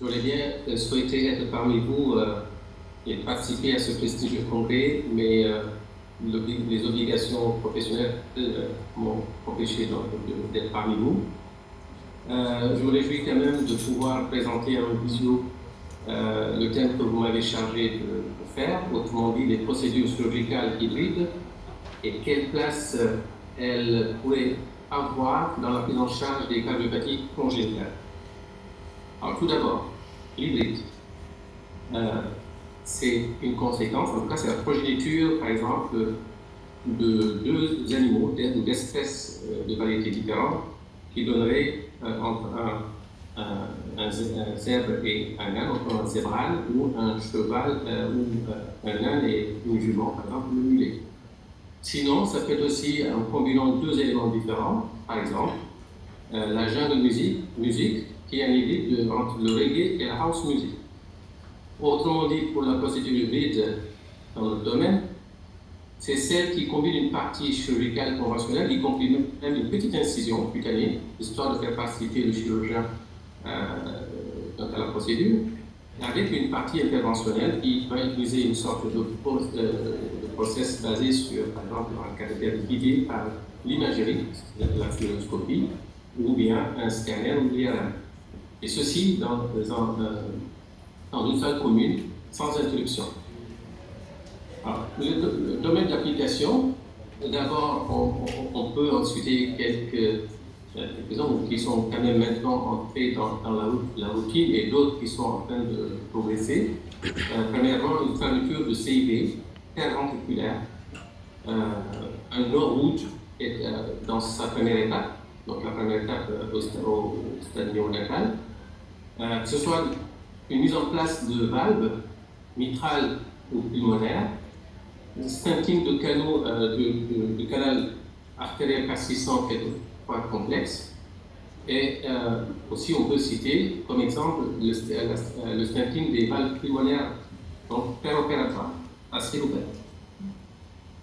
j'aurais bien souhaité être parmi vous et participer à ce prestigieux congrès, mais les obligations professionnelles m'ont empêché d'être parmi vous. Je me réjouis quand même de pouvoir présenter en visio le thème que vous m'avez chargé de faire, autrement dit les procédures chirurgicales hybrides et quelle place elles pourraient avoir dans la prise en charge des cardiopathies congénitales. Alors tout d'abord, l'hybride, c'est une conséquence, en tout cas c'est la progéniture par exemple de deux animaux ou d'espèces de variétés différentes qui donneraient entre un zèbre et un âne, entre un zébral ou un cheval ou un âne et une jument, par exemple le mulet. Sinon, ça peut être aussi en combinant deux éléments différents, par exemple la jungle musique qui est un hybride entre le reggae et la house music. Autrement dit, pour la procédure hybride dans le domaine, c'est celle qui combine une partie chirurgicale conventionnelle, y compris même une petite incision cutanée, histoire de faire participer le chirurgien dans la procédure, avec une partie interventionnelle qui va utiliser une sorte de process basé sur, par exemple, un cathéter guidé par l'imagerie, la fluoroscopie, ou bien un scanner ou l'IRM. Et ceci dans une salle commune, sans interruption. Alors, le domaine d'application, d'abord, on peut en discuter quelques-uns qui sont quand même maintenant entrés dans la routine et d'autres qui sont en train de progresser. Premièrement, une fermeture de CIV interventriculaire, un no-route dans sa première étape, donc la première étape au stade néonatal, que ce soit une mise en place de valves mitrales ou pulmonaires, stenting de canaux de canal artériel persistant quelquefois complexe, et aussi on peut citer comme exemple le stenting des valves pulmonaires donc péropératoires, assez ouvert.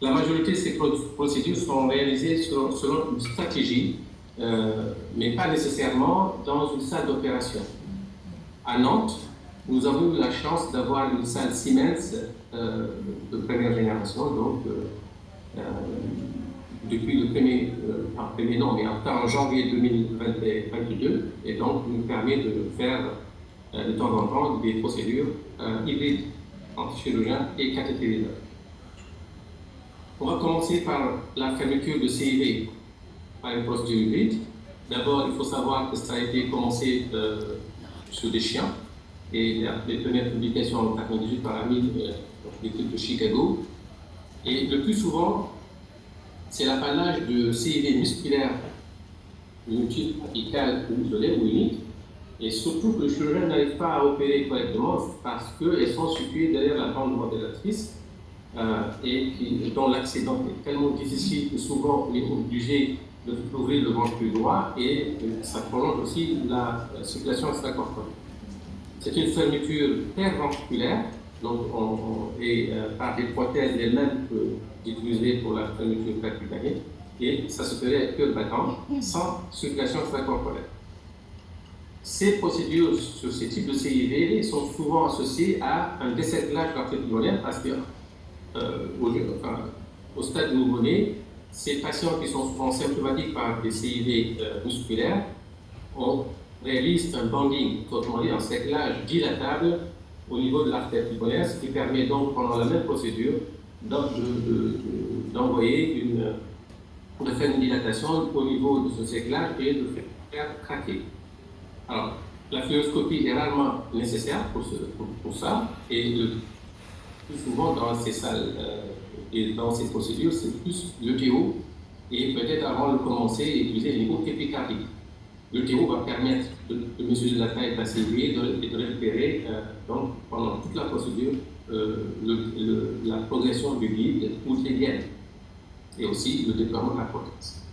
La majorité de ces procédures sont réalisées selon une stratégie, mais pas nécessairement dans une salle d'opération. À Nantes, nous avons eu la chance d'avoir une salle Siemens de première génération, donc depuis le premier non, mais en janvier 2022, et donc nous permet de faire de temps en temps des procédures hybrides entre chirurgien et cathétériseur. On va commencer par la fermeture de CIV par une procédure hybride. D'abord, il faut savoir que ça a été commencé sur des chiens, et les premières publications en 1998 par l'équipe de Chicago. Et le plus souvent, c'est l'apanage de CIV musculaires multiples, apicales ou isolées ou uniques, et surtout que le chirurgien n'arrive pas à opérer correctement parce qu'elles sont situées derrière la bande modélatrice et dont l'accident est tellement difficile que souvent on est obligé d'ouvrir le ventricule droit et ça prolonge aussi la circulation extracorporelle. C'est une fermeture interventriculaire, donc par des prothèses les mêmes utilisées pour la fermeture percutanée, et ça se ferait avec cœur battant, sans circulation extracorporelle. Ces procédures sur ces types de CIV sont souvent associées à un décerclage d'artère pulmonaire parce que au stade nouveau-né, ces patients qui sont souvent symptomatiques par des CIV musculaires, on réalise un banding, autrement dit un cerclage dilatable au niveau de l'artère pulmonaire, ce qui permet donc pendant la même procédure d'envoyer de faire une dilatation au niveau de ce cerclage et de faire craquer. Alors, la fluoroscopie est rarement nécessaire pour ça, et le plus souvent dans ces salles et dans ces procédures, c'est plus l'ETO, et peut-être avant de commencer, utiliser les niveaux épicardiques. L'ETO va permettre de mesurer la taille de la CIV et de récupérer donc, pendant toute la procédure la progression du guide ultérienne et aussi le déploiement de la prothèse.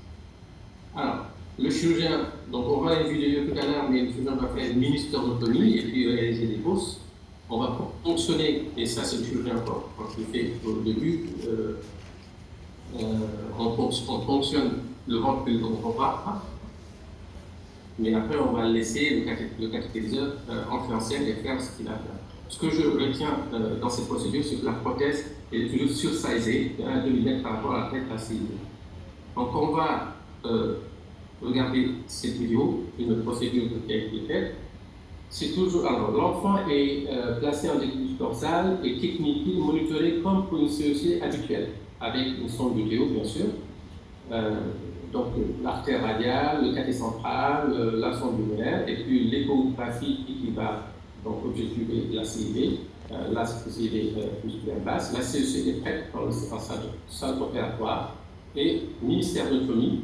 Alors, le chirurgien, donc on voit une vidéo tout à l'heure, mais le chirurgien va faire une mini sternotomie et puis réaliser des fausses. On va fonctionner, et ça c'est le chirurgien quand il fait au début, on fonctionne le ventricule droit mais après on va laisser le cathétériseur influencer et faire ce qu'il a à faire. Ce que je retiens dans cette procédure, c'est que la prothèse est toujours sursizée de 1 mm par rapport à la tête assise. Donc on va regarder cette vidéo, une procédure qui a été faite. C'est toujours, alors l'enfant est placé en déclus dorsal et techniquement monitoré comme pour une CEC habituelle, avec une sonde vidéo bien sûr. Donc l'artère radiale, le cathé central, la sonde lunaire, et puis l'échographie qui va donc objectiver la CIV, la CIV musculaire basse. La CEC est prête dans le centre opératoire et ministère de l'autonomie,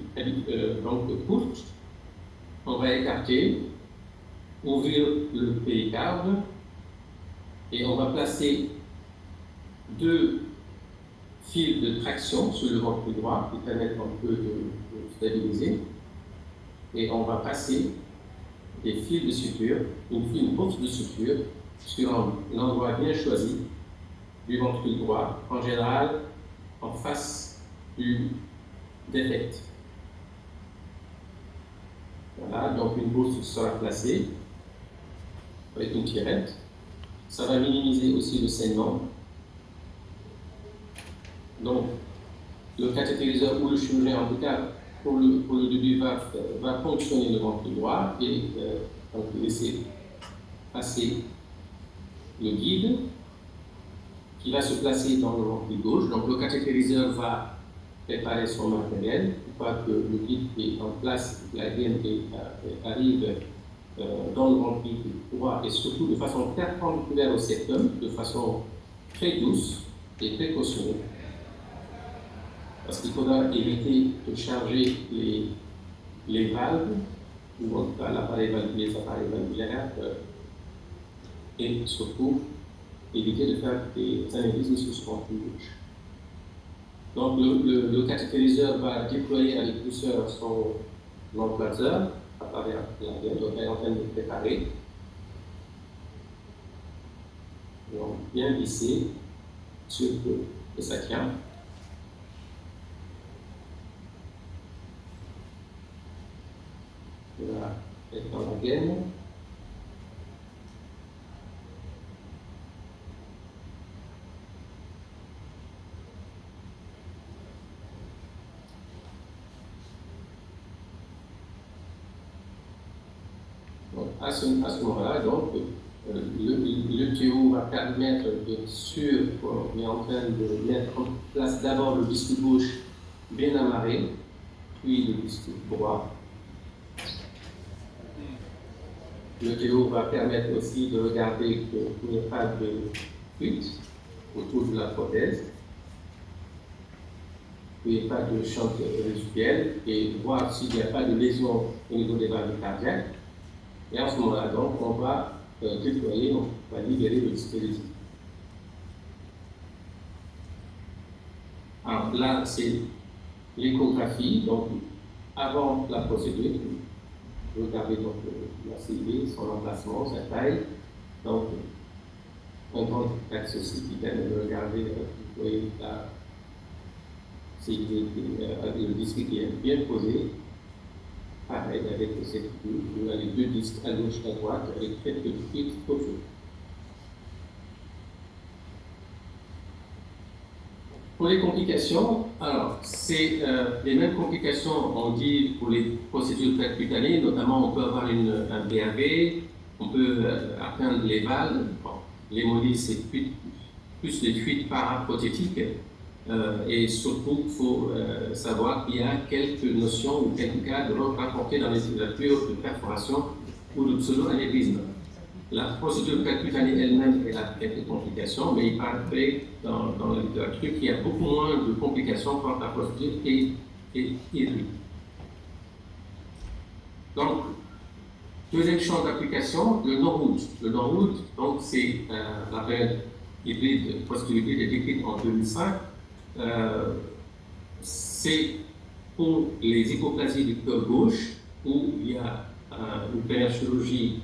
donc courte. On va écarter, ouvrir le péricarde et on va placer 2 fils de traction sur le ventre droit qui permettent un peu de stabiliser. Et on va passer des fils de suture, une bourse de suture sur un endroit bien choisi du ventre droit, en général en face du défect. Voilà, donc une bourse sera placée avec une tirette. Ça va minimiser aussi le saignement. Donc, le cathétériseur ou le chirurgien, en tout cas, pour le début, va ponctionner le ventre droit et donc laisser passer le guide qui va se placer dans le ventre gauche. Donc, le cathétériseur va préparer son matériel. Une fois que le guide est en place, la gaine arrive dans le ventre droit et surtout de façon perpendiculaire au septum, de façon très douce et précautionnée. Parce qu'il faudra éviter de charger les valves, ou en tout cas les appareils valvulaires, et surtout éviter de faire des anévrismes sur ce ventre gauche. Donc le cathétériseur va déployer avec douceur son emplaceur à travers la gaine, donc elle est en train de préparer. Donc bien visser, sur que ça tient. Voilà, être dans la gaine. Donc, à ce moment-là, donc, le TO va permettre, bien sûr, on est en train de mettre en place d'abord le disque gauche bien amarré, puis le disque droit. Le TO va permettre aussi de regarder qu'il n'y a pas de fuite autour de la prothèse, qu'il n'y ait pas de choc résiduel et voir s'il n'y a pas de lésion au niveau des valves cardiaques. Et à ce moment-là, donc, on va déployer, on va libérer le dispositif. Alors là, c'est l'échographie, donc avant la procédure. Regardez donc la CIV, son emplacement, sa taille. Donc, un grand axe aussi qui permet de regarder, vous voyez la CIV, le disque qui est bien posé. Pareil avec cette coupe, les 2 disques à gauche et à droite avec quelques fuites au feu. Pour les complications, alors c'est les mêmes complications, on dit pour les procédures percutanées, notamment on peut avoir un BAV, on peut atteindre les valves. Bon, l'hémolyse c'est plus les fuites paraprothétiques et surtout il faut savoir qu'il y a quelques notions ou quelques cas de rapportés dans les littératures de perforation ou de pseudo-anévrisme. La procédure percutanée elle-même, elle a quelques complications, mais il paraît dans la littérature qu'il y a beaucoup moins de complications quand la procédure est hybride. Donc, deuxième champ d'application, le Norwood. Le Norwood, donc c'est la période hybride, procédure hybride est décrite en 2005. C'est pour les hypoplasies du cœur gauche où il y a une périnchirurgie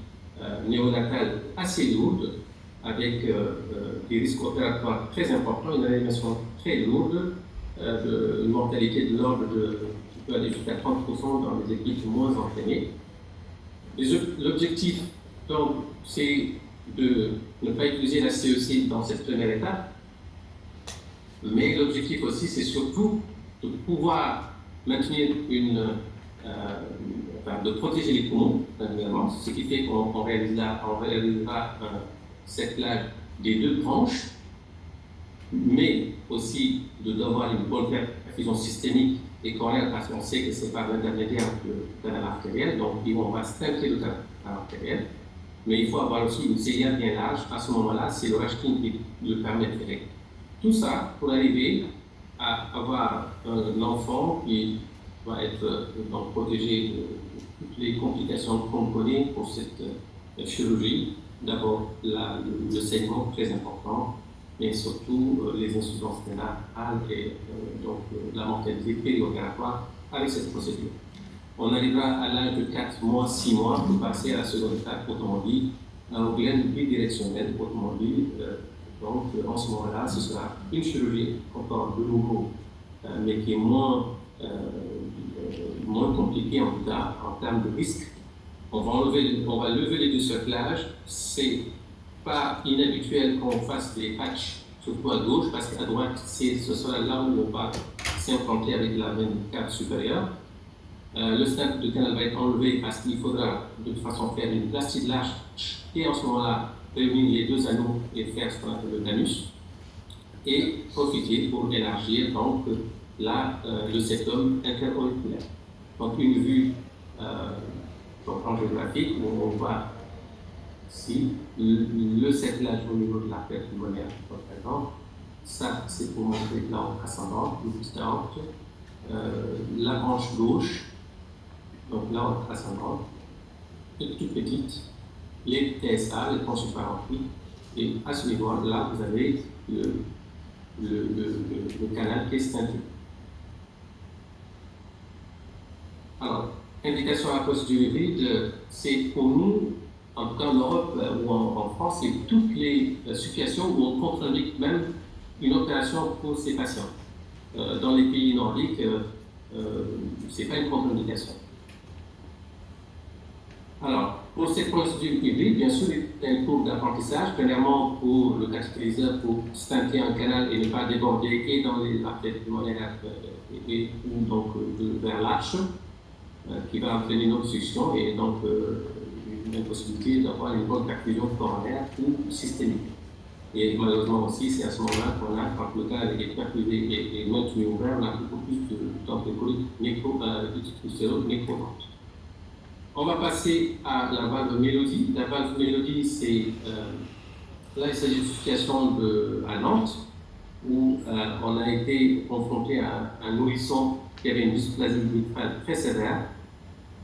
néonatale assez lourde, avec des risques opératoires très importants, une animation très lourde, une mortalité de l'ordre qui peut aller jusqu'à 30% dans les équipes moins entraînées. L'objectif, donc, c'est de ne pas utiliser la CEC dans cette première étape, mais l'objectif aussi, c'est surtout de pouvoir maintenir de protéger les poumons, naturellement, ce qui fait qu'on réalisera un cerclage des deux branches, mais aussi d'avoir une bonne perfusion systémique et coronaire, parce qu'on sait que c'est par l'intermédiaire du canal artériel, donc on va stenter le canal artériel, mais il faut avoir aussi une CIA bien large. À ce moment-là, c'est le Rashkin qui le permet de faire. Tout ça pour arriver à avoir un enfant qui va être donc, protégé de toutes les complications qu'on connaît pour cette chirurgie. D'abord, le saignement très important, mais surtout les insuffisances rénales et donc la mortalité périopératoire avec cette procédure. On arrivera à l'âge de 4 mois, 6 mois pour passer à la seconde étape, autrement dit, au gène bidirectionnel, autrement dit. Donc, en ce moment-là, ce sera une chirurgie encore de nouveau, mais qui est moins compliquée en tout cas en termes de risque. On va lever les deux cerclages. C'est pas inhabituel qu'on fasse des patchs, surtout à gauche, parce qu'à droite, ce sera là où on va s'implanter avec la veine cave supérieure. Le stent de canal va être enlevé parce qu'il faudra de toute façon faire une plastie de l'arche et en ce moment-là réunir les deux anneaux et faire ce qu'on appelle le danus et profiter pour élargir donc là le septum interauriculaire. Donc une vue géographique où on voit si le cerclage au niveau de l'artère pulmonaire, par exemple, ça c'est pour montrer l'aorte ascendante ou petite aorte, la branche gauche. Donc l'aorte ascendante, toute petite, les TSA, les troncs supraortiques, et à ce niveau-là, vous avez le canal qui est stenté. Alors, indication à procédure hybride, c'est pour nous, en tout cas en Europe ou en France, c'est toutes les situations où on contre-indique même une opération pour ces patients. Dans les pays nordiques, ce n'est pas une contre-indication. Alors, pour cette procédure hybride, bien sûr, il y a une courbe d'apprentissage. Premièrement, pour le cathétéryseur, pour stenter un canal et ne pas déborder et dans les artères pulmonaires ou donc vers l'arche, qui va entraîner une obstruction et donc une impossibilité d'avoir une bonne perfusion coronaire ou systémique. Et malheureusement aussi, c'est à ce moment-là qu'on a, quand le canal est perfusé et maintenu ouvert, on a beaucoup plus d'entrée-colique nécrosante. On va passer à la valve mélodie. La valve mélodie, c'est là, il s'agit d'une situation à Nantes où on a été confronté à un nourrisson qui avait une dysplasie mitrale très sévère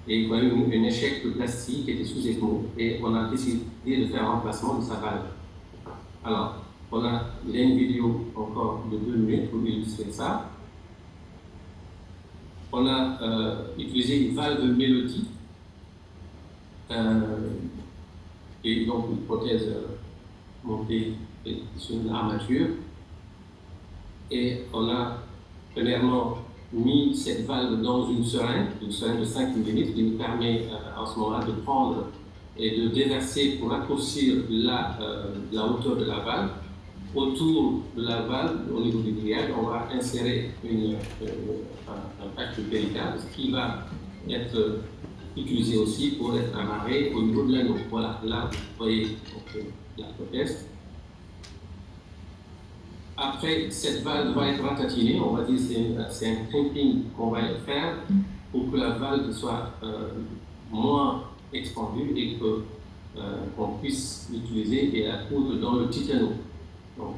et il a eu un échec de plastique qui était sous ECMO et on a décidé de faire un remplacement de sa valve. Alors, il y a une vidéo encore de 2 minutes pour illustrer ça. On a utilisé une valve mélodie. Et donc une prothèse montée sur une armature. Et on a premièrement mis cette valve dans une seringue de 5 mm qui nous permet en ce moment-là de prendre et de déverser pour raccourcir la hauteur de la valve. Autour de la valve, au niveau du grillage, on va insérer un patch péricarde qui va être utilisé aussi pour être amarré au niveau de l'anneau. Voilà, là, vous voyez donc, la prothèse. Après, cette valve va être ratatinée, on va dire c'est un crimping qu'on va faire pour que la valve soit moins expandue et qu'on puisse l'utiliser et la coudre dans le petit anneau. Donc,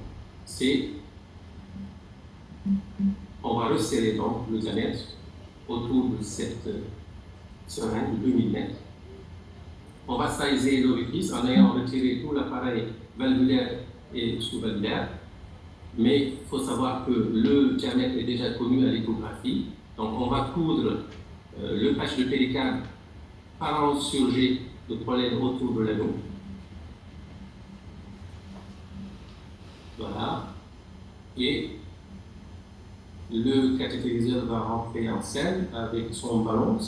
on va resserrer donc le diamètre autour de cette seringue de 2000 mètres. On va sizer l'orifice en ayant retiré tout l'appareil valvulaire et sous-valvulaire, mais il faut savoir que le diamètre est déjà connu à l'échographie, donc on va coudre le patch de péricarde par un surjet de pollen autour de l'anneau. Voilà. Et le cathétériseur va rentrer en scène avec son ballon.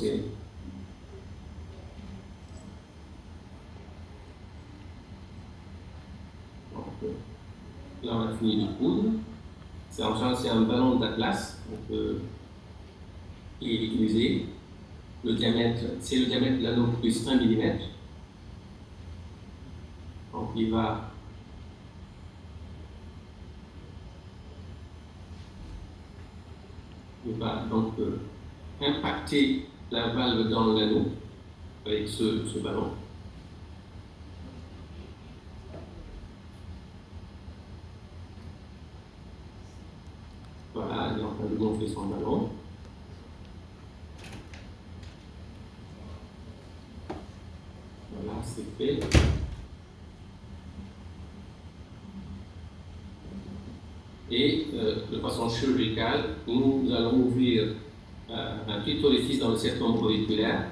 là, on a fini de coudre. C'est un ballon d'Atlas qui est utilisé. Le diamètre, c'est le diamètre de l'anneau plus 1 mm. Donc il va donc impacter la valve dans l'anneau avec ce ballon. Voilà, il est en train de gonfler son ballon. Voilà, c'est fait. Et de façon chirurgicale, nous allons ouvrir un petit orifice dans le septum auriculaire,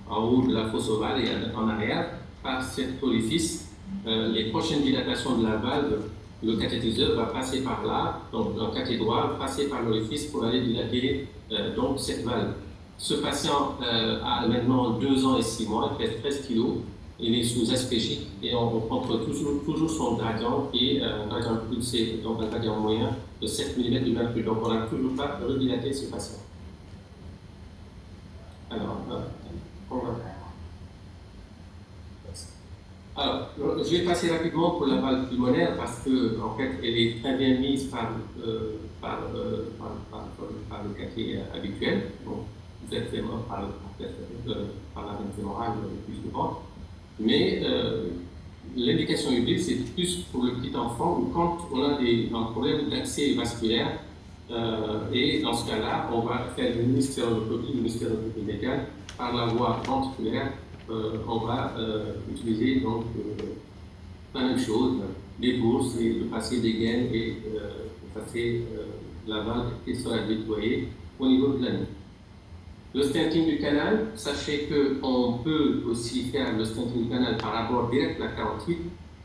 en haut de la fosse ovale et en arrière. Par cet orifice, les prochaines dilatations de la valve, le cathétriseur va passer par là, donc le cathéter droit va passer par l'orifice pour aller dilater donc cette valve. Ce patient a maintenant 2 ans et 6 mois, il pèse 13 kg, il est sous SPJ et on contrôle toujours son gradient qui est un gradient pulsé, donc un gradient moyen de 7 mm du mercure. Donc on n'a toujours pas redilaté ce patient. Alors, je vais passer rapidement pour la valve pulmonaire parce que, en fait, elle est très bien mise par le cathé habituel. Donc, vous êtes fait par la veine fémorale le plus souvent. Mais l'indication utile, c'est plus pour le petit enfant ou quand on a un problème d'accès vasculaire. Et dans ce cas-là, on va faire une hystérotomie médicale par la voie ventriculaire. On va utiliser donc la même chose, des bourses et de passer des gaines et de passer la valve qui sera déployée au niveau de l'anneau. Le stenting du canal, sachez qu'on peut aussi faire le stenting du canal par abord direct de la carotide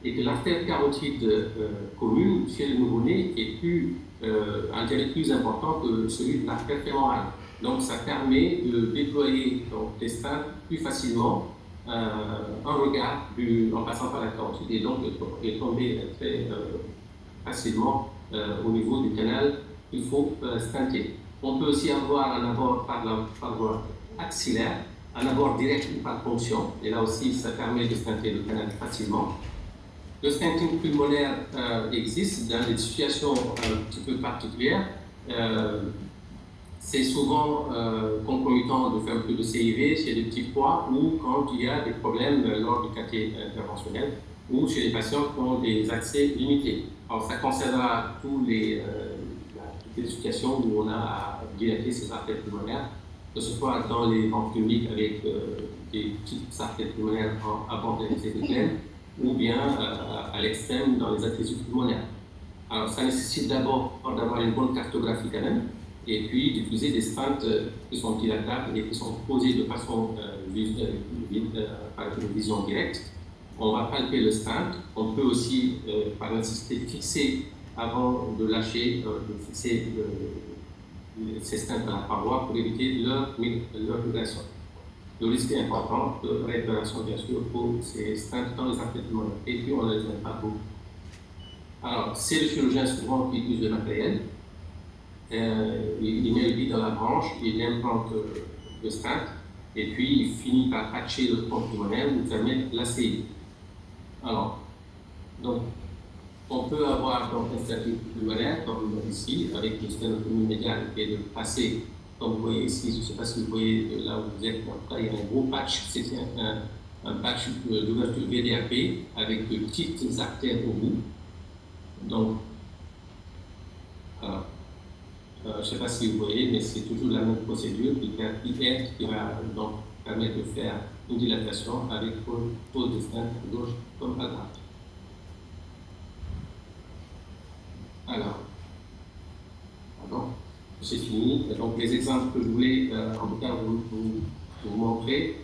et que l'artère carotide commune chez le nouveau-né est un diamètre plus important que celui de l'artère fémorale. Donc ça permet de déployer les stents plus facilement en regard en passant par la carotide et donc de tomber très facilement au niveau du canal qu'il faut stenter. On peut aussi avoir un abord par voie axillaire, un abord direct ou par ponction, et là aussi ça permet de stenter le canal facilement. Le stenting pulmonaire existe dans des situations un petit peu particulières. C'est souvent concomitant de faire un peu de CIV chez des petits poids ou quand il y a des problèmes lors du cathé interventionnel ou chez les patients qui ont des accès limités. Alors ça concernera toutes les situations où on a à dilater ces artères pulmonaires, que ce soit dans les ventes publiques avec des petites artères pulmonaires avant d'être pleines ou bien à l'extrême dans les adhésions pulmonaires. Alors ça nécessite d'abord d'avoir une bonne cartographie quand même, et puis d'utiliser des stents qui sont dilatables et qui sont posés de façon par une vision directe. On va palper le stent. On peut aussi, par nécessité, fixer avant de lâcher, de fixer ces stents à la paroi pour éviter leur migration. Le risque est important de récupération, bien sûr, pour ces stents dans les artères pulmonaires. Et puis, on ne les aime pas beaucoup. Alors, c'est le chirurgien souvent qui utilise le matériel. Il met le lit dans la branche, il implante le stent, et puis il finit par patcher le tronc pulmonaire ou permettre l'ACI. Alors, donc, on peut avoir un stenting pulmonaire, comme ici, avec une sténotomie médiane, et de passer, comme vous voyez ici, je ne sais pas si vous voyez là où vous êtes, en tout cas, il y a un gros patch, c'est un patch d'ouverture VDAP avec de petites artères au bout. Donc, je ne sais pas si vous voyez, mais c'est toujours la même procédure qui va donc permettre de faire une dilatation avec pose de stent à gauche comme à droite. Alors, pardon, c'est fini. Donc les exemples que je voulais en tout cas vous montrer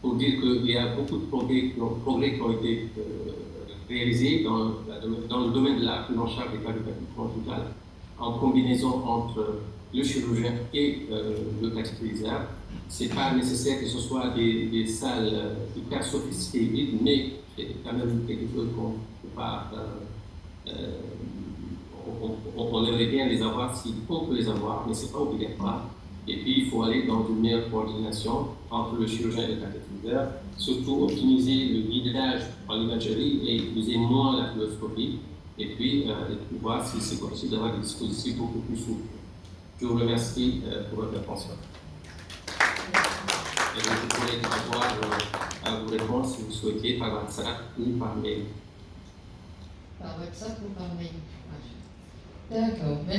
pour dire qu'il y a beaucoup de progrès qui ont été réalisés dans le domaine de la prise en charge des cas de frontale, en combinaison entre le chirurgien et le cathétériseur. Ce n'est pas nécessaire que ce soit des salles hyper sophistiquées, mais c'est quand même quelque chose qu'on ne peut pas on aimerait bien les avoir si on peut les avoir, mais ce n'est pas obligatoire. Et puis, il faut aller dans une meilleure coordination entre le chirurgien et le catétriseur, surtout optimiser le guidage en imagerie et utiliser moins la fluoroscopie, et puis voir si c'est possible d'avoir des dispositifs beaucoup plus souples. Je vous remercie pour votre attention. Et je pourrais avoir vos réponses si vous souhaitez par WhatsApp ou par mail. Par WhatsApp ou par mail. D'accord.